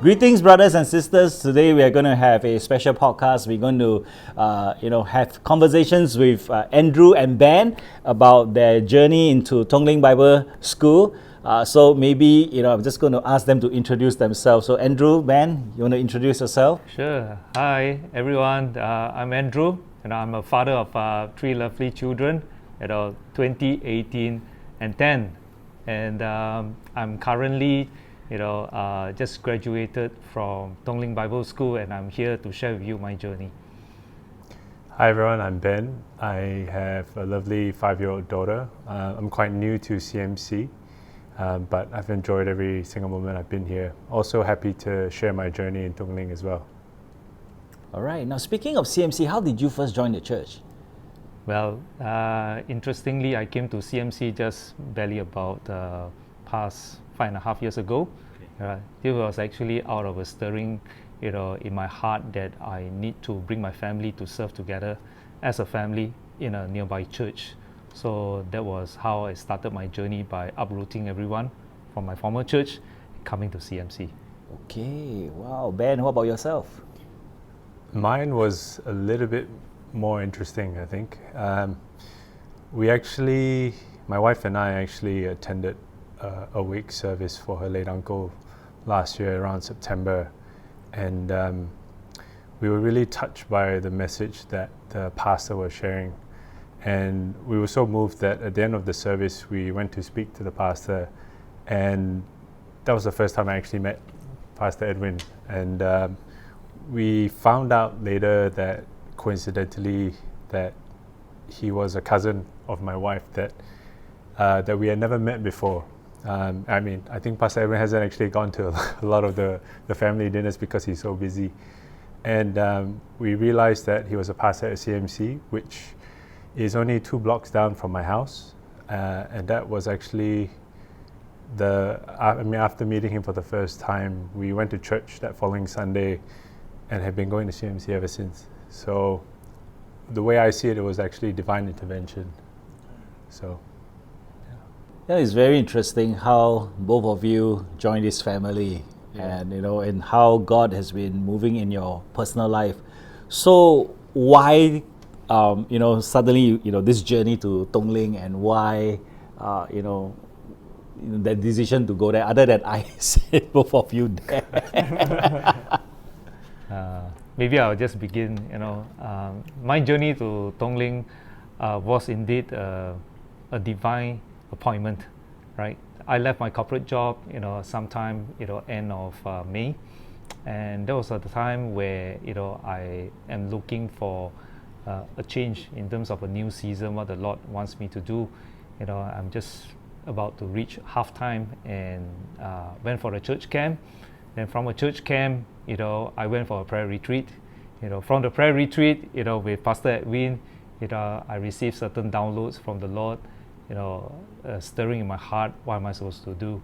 Greetings, brothers and sisters. Today we are going to have a special podcast. We're going to, have conversations with Andrew and Ben about their journey into Tung Ling Bible School. So maybe, I'm just going to ask them to introduce themselves. So Andrew, Ben, you want to introduce yourself? Sure. Hi, everyone. I'm Andrew, and I'm a father of 3 lovely children, 20, 18, and 10. And I'm currently just graduated from Tung Ling Bible School, and I'm here to share with you my journey. Hi everyone, I'm Ben. I have a lovely 5-year-old daughter. I'm quite new to CMC, but I've enjoyed every single moment I've been here. Also happy to share my journey in Tung Ling as well. All right. Now, speaking of CMC, how did you first join the church? Well, interestingly, I came to CMC just barely about past 5.5 years ago. It was actually out of a stirring, in my heart that I need to bring my family to serve together as a family in a nearby church. So that was how I started my journey, by uprooting everyone from my former church, coming to CMC. Okay. Wow. Ben, what about yourself? Mine was a little bit more interesting, I think. My wife and I actually attended a wake service for her late uncle last year around September, and we were really touched by the message that the pastor was sharing, and we were so moved that at the end of the service we went to speak to the pastor, and that was the first time I actually met Pastor Edwin, and we found out later that coincidentally that he was a cousin of my wife that we had never met before. I think Pastor Edwin hasn't actually gone to a lot of the family dinners because he's so busy. And we realized that he was a pastor at CMC, which is only 2 blocks down from my house. And that was actually after meeting him for the first time, we went to church that following Sunday and have been going to CMC ever since. So the way I see it, it was actually divine intervention. So. Yeah, it's very interesting how both of you joined this family, and how God has been moving in your personal life. So why, suddenly, this journey to Tung Ling, and why, that decision to go there, other than I said both of you there? Maybe I'll just begin. My journey to Tung Ling was indeed a divine appointment, right? I left my corporate job, sometime, end of May, and that was at the time where, I am looking for a change in terms of a new season, what the Lord wants me to do. I'm just about to reach halftime, and went for a church camp. Then from a church camp, I went for a prayer retreat. From the prayer retreat, with Pastor Edwin, I received certain downloads from the Lord, stirring in my heart, what am I supposed to do?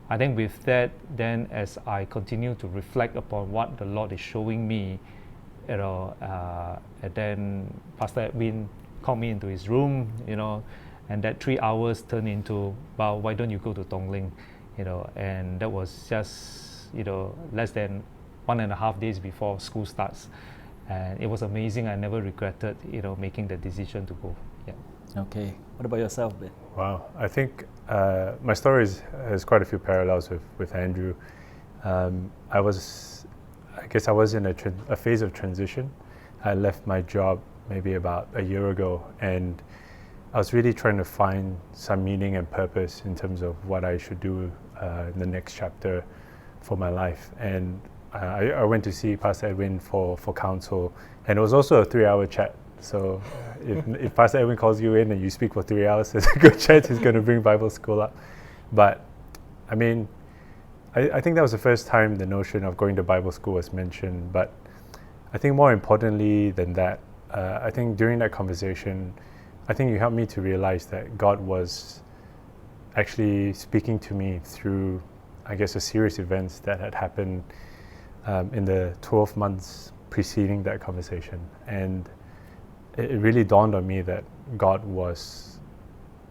I think with that, then as I continue to reflect upon what the Lord is showing me, and then Pastor Edwin called me into his room, and that 3 hours turned into, well, why don't you go to Tung Ling? And that was just, less than 1.5 days before school starts. And it was amazing. I never regretted, making the decision to go. Yeah. Okay. What about yourself, Ben? Wow. I think my story has quite a few parallels with Andrew. I guess I was in a phase of transition. I left my job maybe about a year ago, and I was really trying to find some meaning and purpose in terms of what I should do in the next chapter for my life. And I went to see Pastor Edwin for counsel, and it was also a 3-hour chat. So if Pastor Edwin calls you in and you speak for 3 hours, there's a good chance he's going to bring Bible school up. But I think that was the first time the notion of going to Bible school was mentioned. But I think more importantly than that, I think during that conversation, I think you helped me to realize that God was actually speaking to me through, I guess, a series of events that had happened in the 12 months preceding that conversation. And it really dawned on me that God was,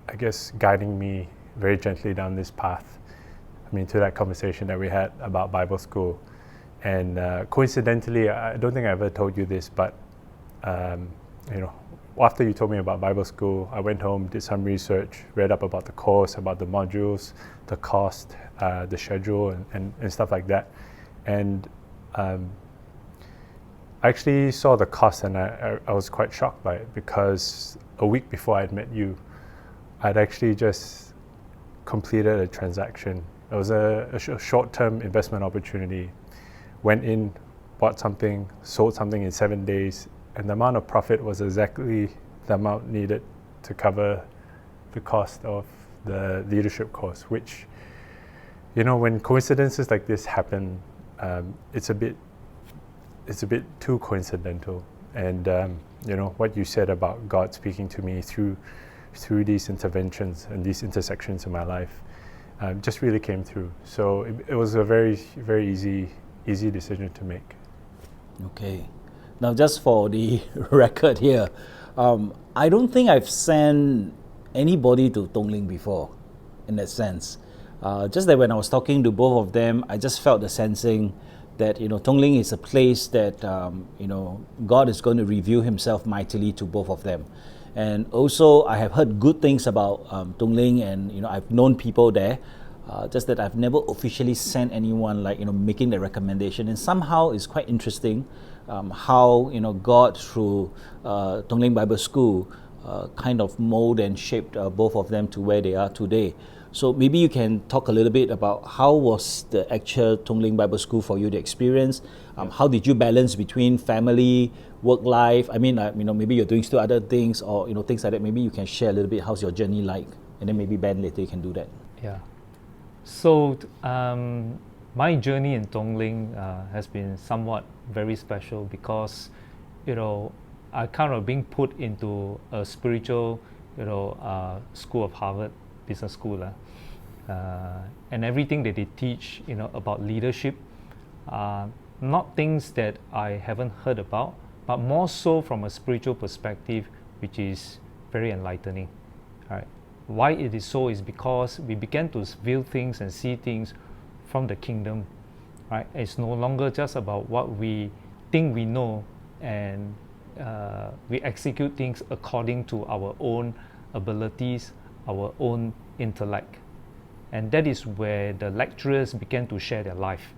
I guess, guiding me very gently down this path. To that conversation that we had about Bible school. And coincidentally, I don't think I ever told you this, but after you told me about Bible school, I went home, did some research, read up about the course, about the modules, the cost, the schedule, and stuff like that. And I actually saw the cost, and I was quite shocked by it, because a week before I'd met you, I'd actually just completed a transaction. It was a short-term investment opportunity. Went in, bought something, sold something in 7 days, and the amount of profit was exactly the amount needed to cover the cost of the leadership course, which, when coincidences like this happen, it's a bit too coincidental. And what you said about God speaking to me through these interventions and these intersections in my life just really came through. So it was a very, very easy decision to make. Okay. Now, just for the record here, I don't think I've sent anybody to Tung Ling before, in that sense. Just that when I was talking to both of them, I just felt the sensing that Tung Ling is a place that God is going to reveal Himself mightily to both of them. And also, I have heard good things about Tung Ling, and I've known people there. Just that I've never officially sent anyone making the recommendation. And somehow it's quite interesting how God through Tung Ling Bible School kind of mold and shaped both of them to where they are today. So maybe you can talk a little bit about how was the actual Tung Ling Bible School for you, the experience. How did you balance between family, work life? I mean, maybe you're doing still other things, or things like that. Maybe you can share a little bit. How's your journey like? And then maybe Ben later you can do that. Yeah. So my journey in Tung Ling has been somewhat very special, because I kind of being put into a spiritual school of Harvard Business School, and everything that they teach about leadership, not things that I haven't heard about, but more so from a spiritual perspective, which is very enlightening. Right? Why it is so is because we began to view things and see things from the kingdom. Right? It's no longer just about what we think we know, and we execute things according to our own abilities, our own intellect. And that is where the lecturers began to share their life.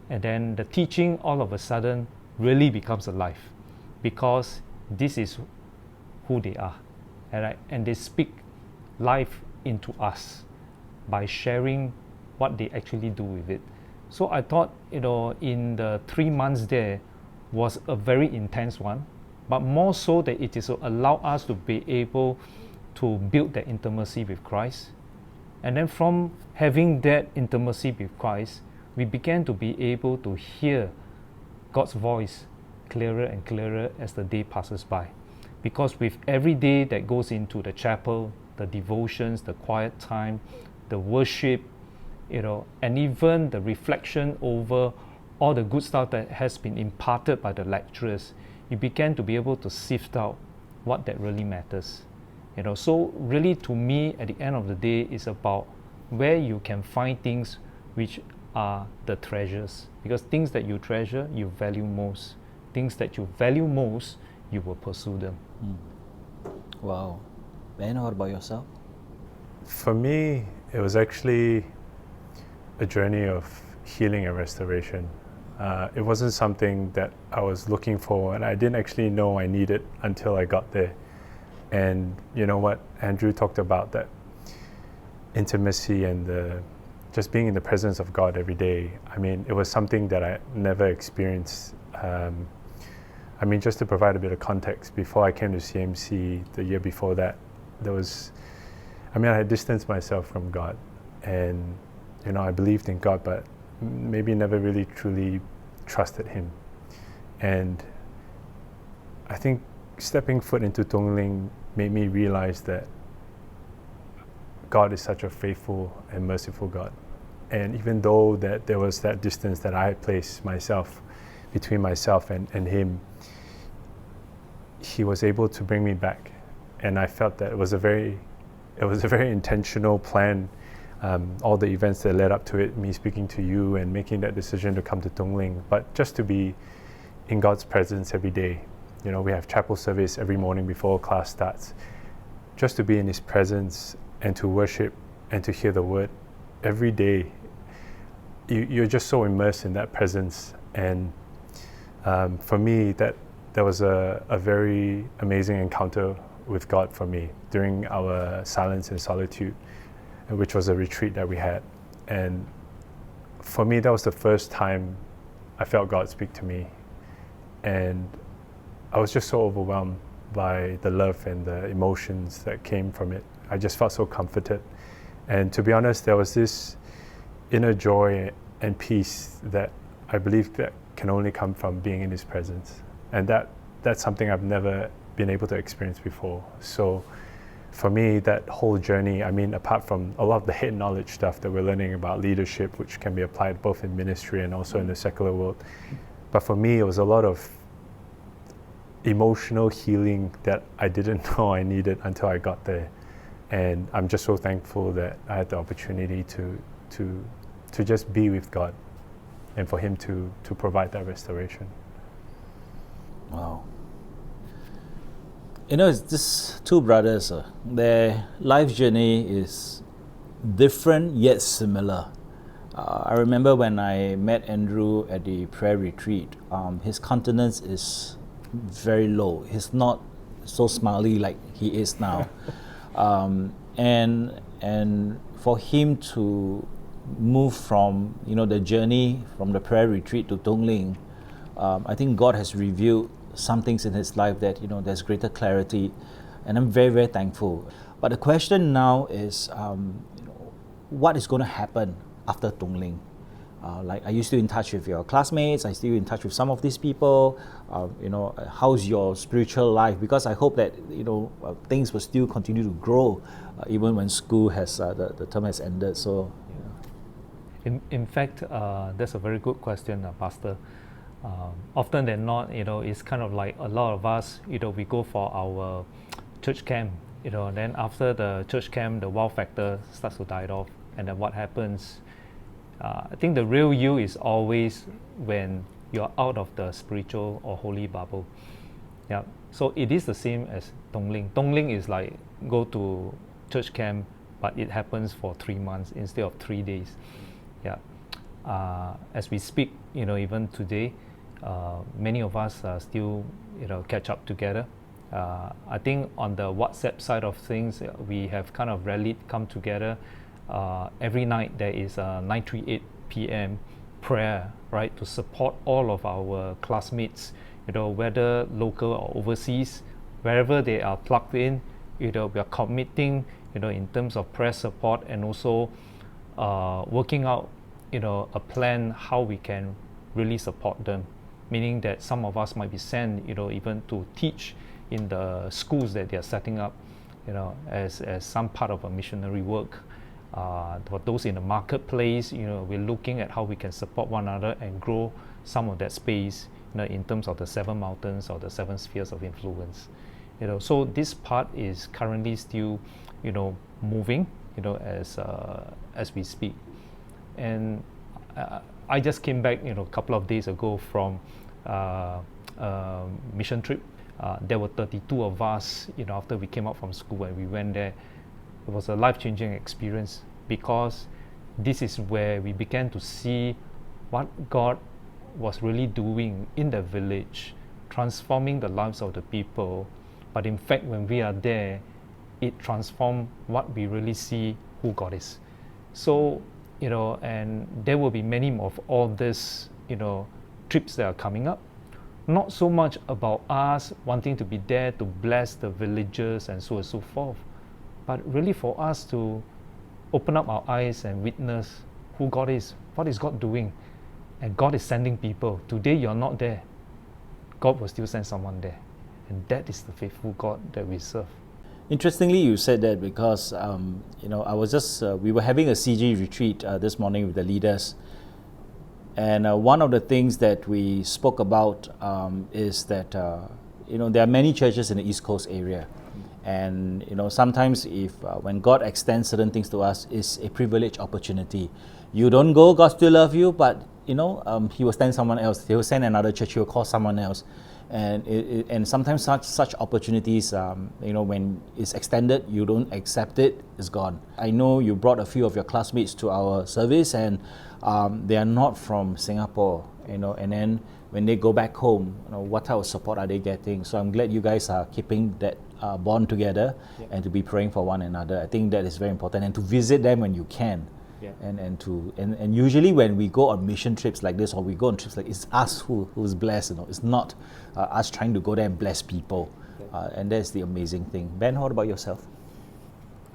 And then the teaching all of a sudden really becomes alive, because this is who they are. Right? And they speak life into us by sharing what they actually do with it. So I thought, in the 3 months there was a very intense one, but more so that it is to allow us to be able to build that intimacy with Christ. And then from having that intimacy with Christ, we began to be able to hear God's voice clearer and clearer as the day passes by. Because with every day that goes into the chapel, the devotions, the quiet time, the worship, and even the reflection over all the good stuff that has been imparted by the lecturers, you began to be able to sift out what that really matters. So really, to me, at the end of the day, it's about where you can find things which are the treasures. Because things that you treasure, you value most. Things that you value most, you will pursue them. Wow. Ben, what about yourself? For me, it was actually a journey of healing and restoration. It wasn't something that I was looking for, and I didn't actually know I needed until I got there. And you know what Andrew talked about, that intimacy and just being in the presence of God every day. I mean, it was something that I never experienced. Just to provide a bit of context, before I came to CMC, the year before that, I had distanced myself from God, and I believed in God, but maybe never really truly trusted Him. And I think stepping foot into Tung Ling made me realize that God is such a faithful and merciful God. And even though that there was that distance that I had placed myself between myself and Him, He was able to bring me back. And I felt that it was a very intentional plan all the events that led up to it, me speaking to you and making that decision to come to Tung Ling, but just to be in God's presence every day. You know, we have chapel service every morning before class starts. Just to be in His presence and to worship and to hear the word every day, you're just so immersed in that presence. And for me, that was a very amazing encounter with God for me during our silence and solitude, which was a retreat that we had. And for me, that was the first time I felt God speak to me. And I was just so overwhelmed by the love and the emotions that came from it. I just felt so comforted. And to be honest, there was this inner joy and peace that I believe that can only come from being in His presence. And that's something I've never been able to experience before. So for me, that whole journey, I mean, apart from a lot of the head knowledge stuff that we're learning about leadership, which can be applied both in ministry and also in the secular world, but for me, it was a lot of emotional healing that I didn't know I needed until I got there. And I'm just so thankful that I had the opportunity to just be with God and for Him to provide that restoration. Wow. You know, it's just two brothers. Their life journey is different yet similar. I remember when I met Andrew at the prayer retreat, his countenance is very low. He's not so smiley like he is now. And for him to move from, you know, the journey from the prayer retreat to Tung Ling, I think God has revealed some things in his life that, you know, there's greater clarity, and I'm very, very thankful. But the question now is, you know, what is going to happen after Tung Ling? Like, are you still in touch with your classmates? Are you still in touch with some of these people? You know, how's your spiritual life? Because I hope that, you know, things will still continue to grow even when school has the term has ended. So, in fact, that's a very good question, Pastor. Often than not, you know, it's kind of like a lot of us, you know, we go for our church camp, you know, and then after the church camp, the wow factor starts to die off, and then what happens? I think the real you is always when you're out of the spiritual or holy bubble. Yeah. So it is the same as Tung Ling. Tung Ling is like go to church camp, but it happens for 3 months instead of 3 days. Yeah. As we speak, you know, even today, many of us still, you know, catch up together. I think on the WhatsApp side of things, we have kind of rallied, come together. Every night there is a 9:38 p.m. prayer, right, to support all of our classmates, you know, whether local or overseas, wherever they are plugged in, you know, we are committing, you know, in terms of prayer support, and also working out, you know, a plan how we can really support them, meaning that some of us might be sent, you know, even to teach in the schools that they are setting up, you know, as some part of a missionary work. For those in the marketplace, you know, we're looking at how we can support one another and grow some of that space, you know, in terms of the 7 mountains or the 7 spheres of influence. You know, so this part is currently still, you know, moving, you know, as we speak. And I just came back, you know, a couple of days ago from mission trip. There were 32 of us, you know, after we came out from school and we went there. It was a life-changing experience because this is where we began to see what God was really doing in the village, transforming the lives of the people. But in fact, when we are there, it transformed what we really see who God is. So, you know, and there will be many more of all this, you know, trips that are coming up. Not so much about us wanting to be there to bless the villagers and so on and so forth, but really for us to open up our eyes and witness who God is, what is God doing, and God is sending people. Today you're not there, God will still send someone there, and that is the faithful God that we serve. Interestingly, you said that because you know, I was just we were having a CG retreat this morning with the leaders, and one of the things that we spoke about is that you know, there are many churches in the East Coast area, And sometimes if when God extends certain things to us, it's a privileged opportunity. You don't go, God still love you, but He will send someone else. He will send another church. He will call someone else, and sometimes such opportunities, when it's extended, you don't accept it, it's gone. I know you brought a few of your classmates to our service, and they are not from Singapore, and then when they go back home, what type of support are they getting? So I'm glad you guys are keeping that bond together, and to be praying for one another. I think that is very important, and to visit them when you can. Yeah. And usually when we go on mission trips like this, or we go on trips like, it's us who's blessed. It's not us trying to go there and bless people, and that's the amazing thing. Ben, how about yourself?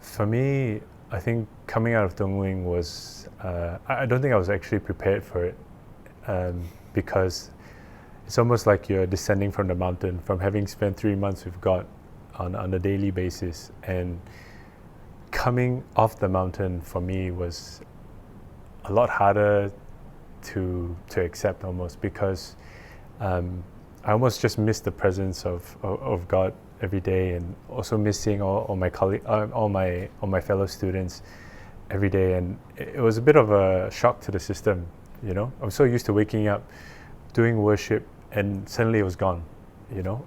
For me, I think coming out of Tung Ling was, I don't think I was actually prepared for it, because it's almost like you're descending from the mountain, from having spent 3 months with God on a daily basis, and coming off the mountain for me was a lot harder to accept, almost, because I almost just missed the presence of God every day, and also missing all my colleagues, all my fellow students every day, and it was a bit of a shock to the system. I'm so used to waking up, doing worship, and suddenly it was gone,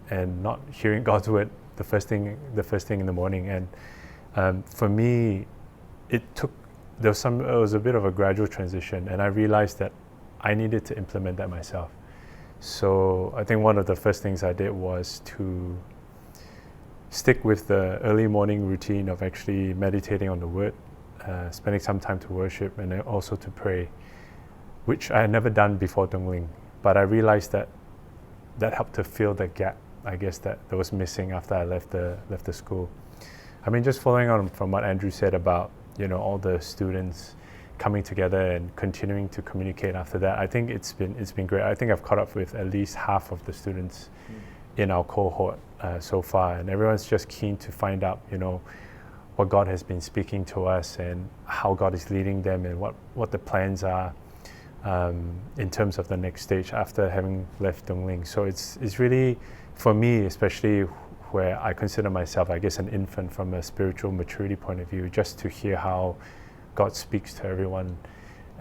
and not hearing God's word the first thing in the morning. And for me, it was a bit of a gradual transition, and I realized that I needed to implement that myself. So I think one of the first things I did was to stick with the early morning routine of actually meditating on the word, spending some time to worship, and then also to pray, which I had never done before Tung Ling. But I realized that helped to fill the gap, I guess, that was missing after I left the school. I mean, just following on from what Andrew said about all the students coming together and continuing to communicate after that, I think it's been great. I think I've caught up with at least half of the students in our cohort so far, and everyone's just keen to find out what God has been speaking to us, and how God is leading them, and what the plans are in terms of the next stage after having left Tung Ling. So it's really, for me especially, where I consider myself, I guess, an infant from a spiritual maturity point of view, just to hear how God speaks to everyone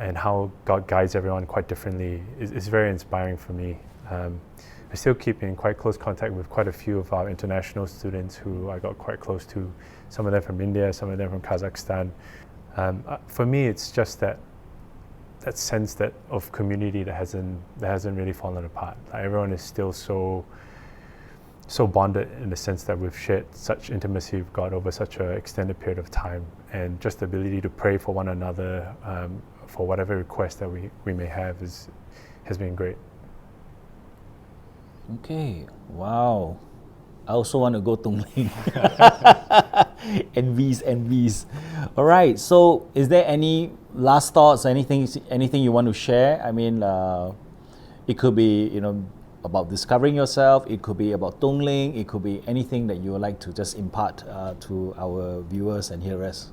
and how God guides everyone quite differently is very inspiring for me. I still keep in quite close contact with quite a few of our international students who I got quite close to, some of them from India, some of them from Kazakhstan. For me, it's just that sense of community that hasn't really fallen apart. Like, everyone is still so bonded, in the sense that we've shared such intimacy with God over such an extended period of time, and just the ability to pray for one another for whatever request that we may have has been great. Okay, wow. I also want to go Tung Ling. Envies. All right, so is there any last thoughts, anything you want to share? I mean, it could be, about discovering yourself, it could be about Tung Ling, it could be anything that you would like to just impart to our viewers and hearers.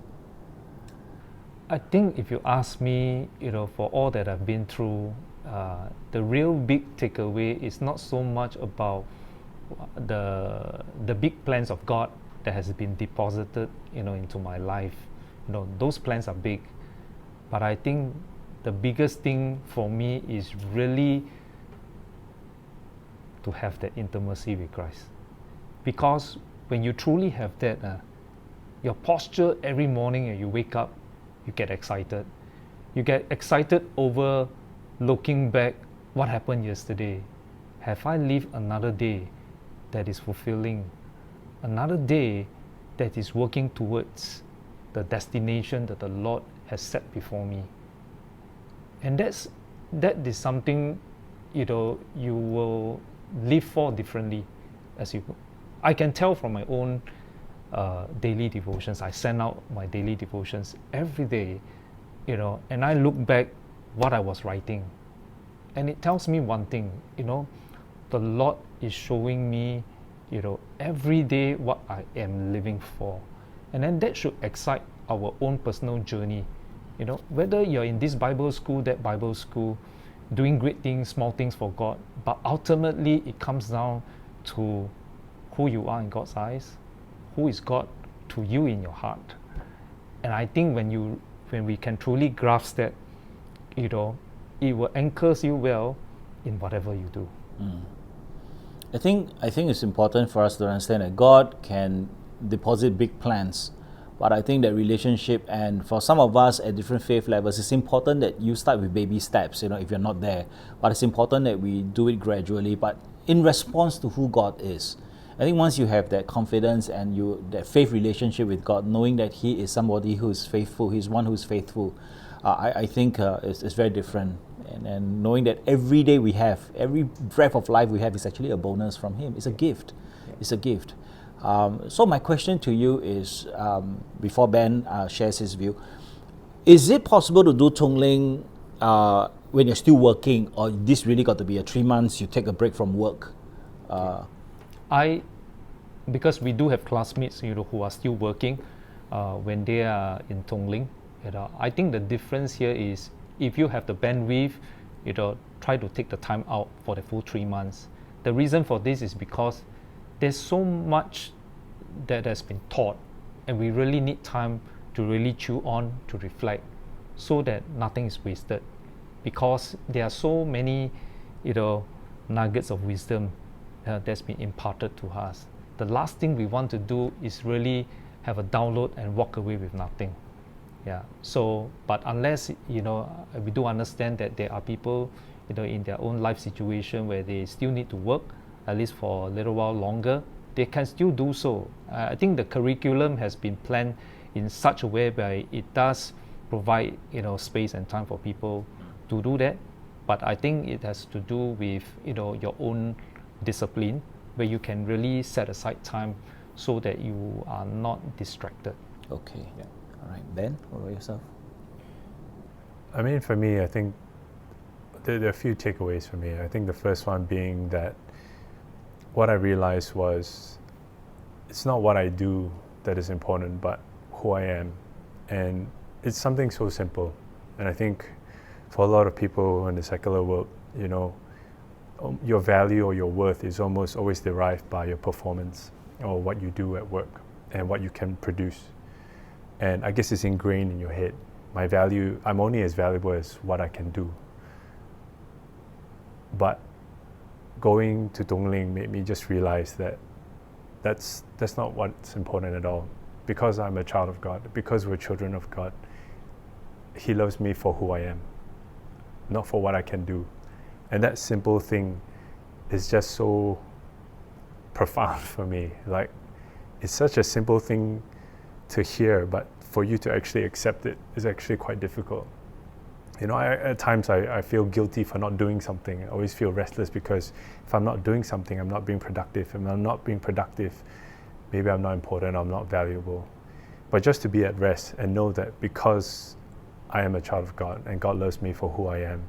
I think if you ask me, for all that I've been through, the real big takeaway is not so much about the big plans of God that has been deposited, into my life. Those plans are big, but I think the biggest thing for me is really to have that intimacy with Christ. Because when you truly have that, your posture every morning when you wake up, you get excited. You get excited over looking back, what happened yesterday? Have I lived another day that is fulfilling? Another day that is working towards the destination that the Lord has set before me. And that is something, you will live for differently as you go. I can tell from my own daily devotions. I send out my daily devotions every day, and I look back what I was writing, and it tells me one thing, the Lord is showing me, every day what I am living for, and then that should excite our own personal journey. Whether you're in this Bible school, that Bible school, doing great things, small things for God, but ultimately it comes down to who you are in God's eyes, who is God to you in your heart. And I think when we can truly grasp that, it will anchors you well in whatever you do. I think it's important for us to understand that God can deposit big plans, but I think that relationship, and for some of us at different faith levels, it's important that you start with baby steps, if you're not there. But it's important that we do it gradually, but in response to who God is. I think once you have that confidence and that faith relationship with God, knowing that He is somebody who is faithful, He's one who's faithful, I think it's very different. And knowing that every day we have, every breath of life we have is actually a bonus from Him. It's a gift. It's a gift. So my question to you is, before Ben shares his view, is it possible to do Tung Ling when you're still working, or this really got to be a 3 months, you take a break from work? Because we do have classmates, who are still working when they are in Tung Ling. I think the difference here is, if you have the bandwidth, try to take the time out for the full 3 months. The reason for this is because there's so much that has been taught, and we really need time to really chew on, to reflect, so that nothing is wasted. Because there are so many, nuggets of wisdom that's been imparted to us. The last thing we want to do is really have a download and walk away with nothing. So, but unless, we do understand that there are people, in their own life situation where they still need to work, at least for a little while longer, they can still do so. I think the curriculum has been planned in such a way where it does provide, space and time for people to do that. But I think it has to do with, your own discipline, where you can really set aside time so that you are not distracted. Okay. Yeah. All right. Ben, what about yourself? I mean, for me, I think there are a few takeaways for me. I think the first one being that what I realized was, it's not what I do that is important, but who I am. And it's something so simple. And I think for a lot of people in the secular world, your value or your worth is almost always derived by your performance or what you do at work and what you can produce. And I guess it's ingrained in your head. My value, I'm only as valuable as what I can do. But going to Tung Ling made me just realize that that's not what's important at all. Because I'm a child of God, because we're children of God, He loves me for who I am, not for what I can do. And that simple thing is just so profound for me. Like, it's such a simple thing to hear, but for you to actually accept it is actually quite difficult. At times I feel guilty for not doing something. I always feel restless because if I'm not doing something, I'm not being productive. If I'm not being productive, maybe I'm not important, I'm not valuable. But just to be at rest and know that because I am a child of God and God loves me for who I am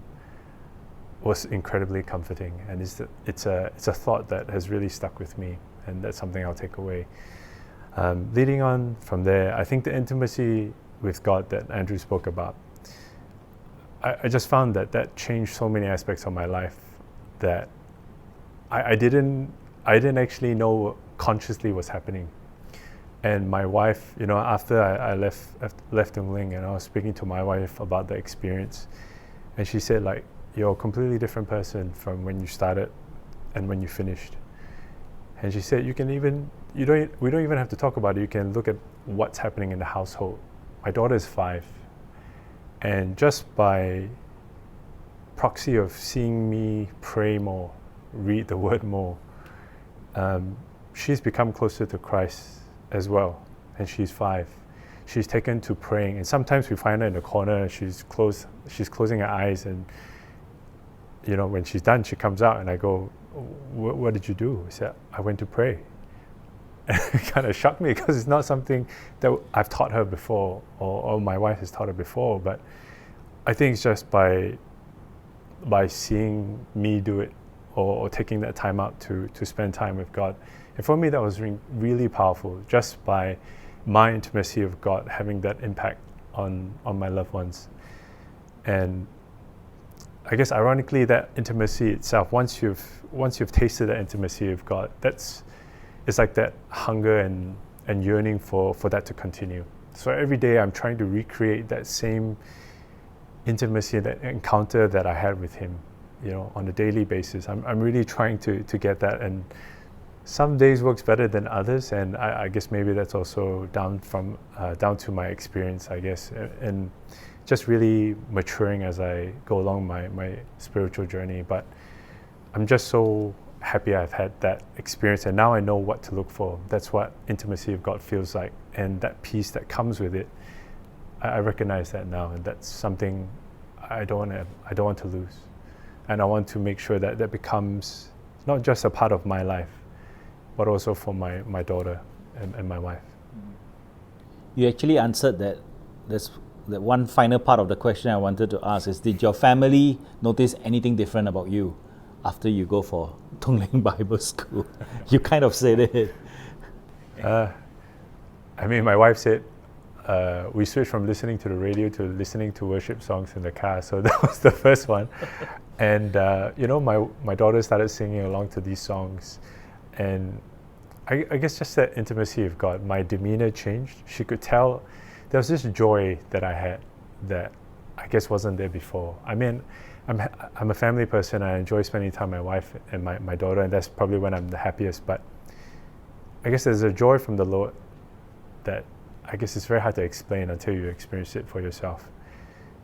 was incredibly comforting. And it's a thought that has really stuck with me, and that's something I'll take away. Leading on from there, I think the intimacy with God that Andrew spoke about, I just found that changed so many aspects of my life that I didn't actually know consciously what's happening. And my wife, after I left Tung Ling, and I was speaking to my wife about the experience, and she said, like, you're a completely different person from when you started and when you finished. And she said, we don't even have to talk about it. You can look at what's happening in the household. My daughter is 5. And just by proxy of seeing me pray more, read the word more, she's become closer to Christ as well. And she's 5. She's taken to praying. And sometimes we find her in the corner, she's closing her eyes, and when she's done, she comes out and I go, what did you do? She said, I went to pray. And it kind of shocked me because it's not something that I've taught her before, or my wife has taught her before. But I think it's just by seeing me do it, or taking that time out to spend time with God. And for me, that was really powerful, just by my intimacy of God having that impact on my loved ones. And I guess ironically, that intimacy itself, once you've tasted the intimacy of God, it's like that hunger and and yearning for that to continue. So every day I'm trying to recreate that same intimacy, that encounter that I had with him, on a daily basis. I'm really trying to get that, and some days works better than others, and I guess maybe that's also down to my experience, I guess, and just really maturing as I go along my spiritual journey. But I'm just so happy I've had that experience, and now I know what to look for. That's what intimacy of God feels like, and that peace that comes with it. I recognize that now, and that's something I don't want to lose, and I want to make sure that that becomes not just a part of my life, but also for my daughter and my wife. You actually answered that. That's the one final part of the question I wanted to ask is, did your family notice anything different about you after you go for Tung Ling Bible School? You kind of said it. My wife said, we switched from listening to the radio to listening to worship songs in the car. So that was the first one. And, my daughter started singing along to these songs. And I guess just that intimacy of God, my demeanor changed. She could tell there was this joy that I had that I guess wasn't there before. I'm a family person. I enjoy spending time with my wife and my daughter, and that's probably when I'm the happiest. But I guess there's a joy from the Lord that I guess it's very hard to explain until you experience it for yourself.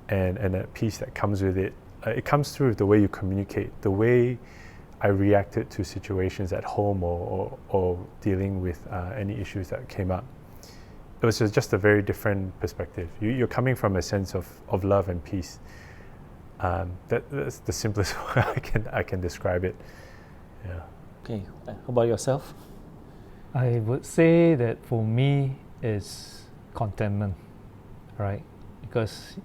And that peace that comes with it, it comes through the way you communicate, the way I reacted to situations at home or dealing with any issues that came up. It was just a very different perspective. You're coming from a sense of love and peace. That's the simplest way I can describe it. Yeah. Okay, how about yourself? I would say that for me is contentment, right? Because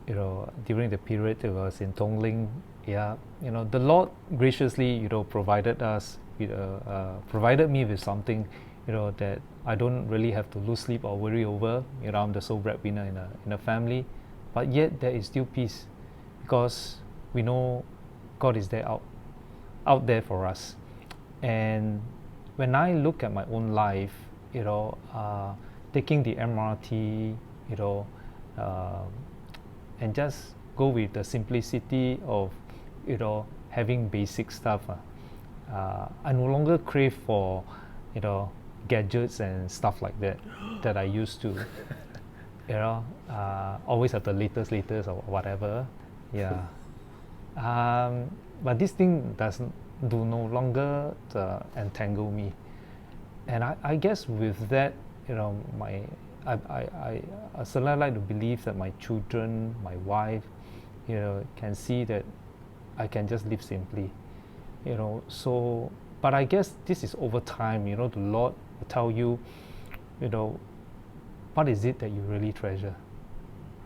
during the period I was in Tung Ling, the Lord graciously provided me with something that I don't really have to lose sleep or worry over. I'm the sole breadwinner in a family, but yet there is still peace because we know God is there out there for us. And when I look at my own life, taking the MRT, and just go with the simplicity of having basic stuff. I no longer crave for gadgets and stuff like that I used to. Always have the latest or whatever. Yeah. But this thing do no longer entangle me. And I guess with that, I certainly like to believe that my children, my wife, can see that I can just live simply, So, but I guess this is over time. The Lord will tell you, what is it that you really treasure,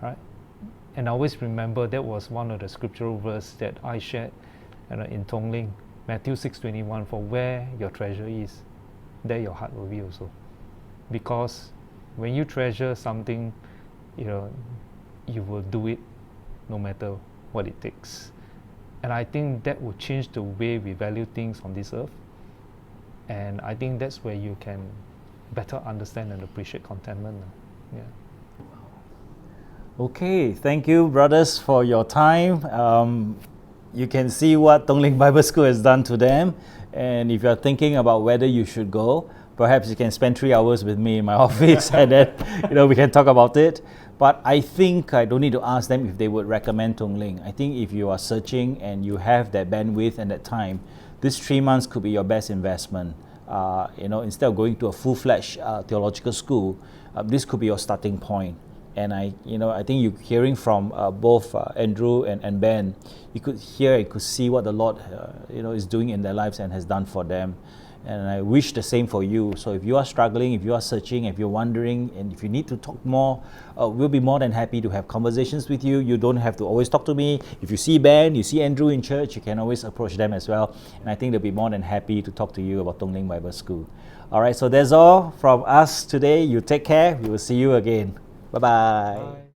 right? And I always remember that was one of the scriptural verses that I shared, in Tung Ling, Matthew 6:21. For where your treasure is, there your heart will be also, because when you treasure something, you will do it no matter what it takes. And I think that will change the way we value things on this earth. And I think that's where you can better understand and appreciate contentment. Yeah. Okay, thank you, brothers, for your time. You can see what Tung Ling Bible School has done to them. And if you're thinking about whether you should go, perhaps you can spend 3 hours with me in my office and then we can talk about it. But I think I don't need to ask them if they would recommend Tung Ling. I think if you are searching and you have that bandwidth and that time, this 3 months could be your best investment. Instead of going to a full-fledged theological school, this could be your starting point. And I think you're hearing from both Andrew and Ben. You could see what the Lord, is doing in their lives and has done for them. And I wish the same for you. So if you are struggling, if you are searching, if you're wondering, and if you need to talk more, we'll be more than happy to have conversations with you. You don't have to always talk to me. If you see Ben, you see Andrew in church, you can always approach them as well. And I think they'll be more than happy to talk to you about Tung Ling Bible School. All right, so that's all from us today. You take care. We will see you again. Bye-bye. Bye.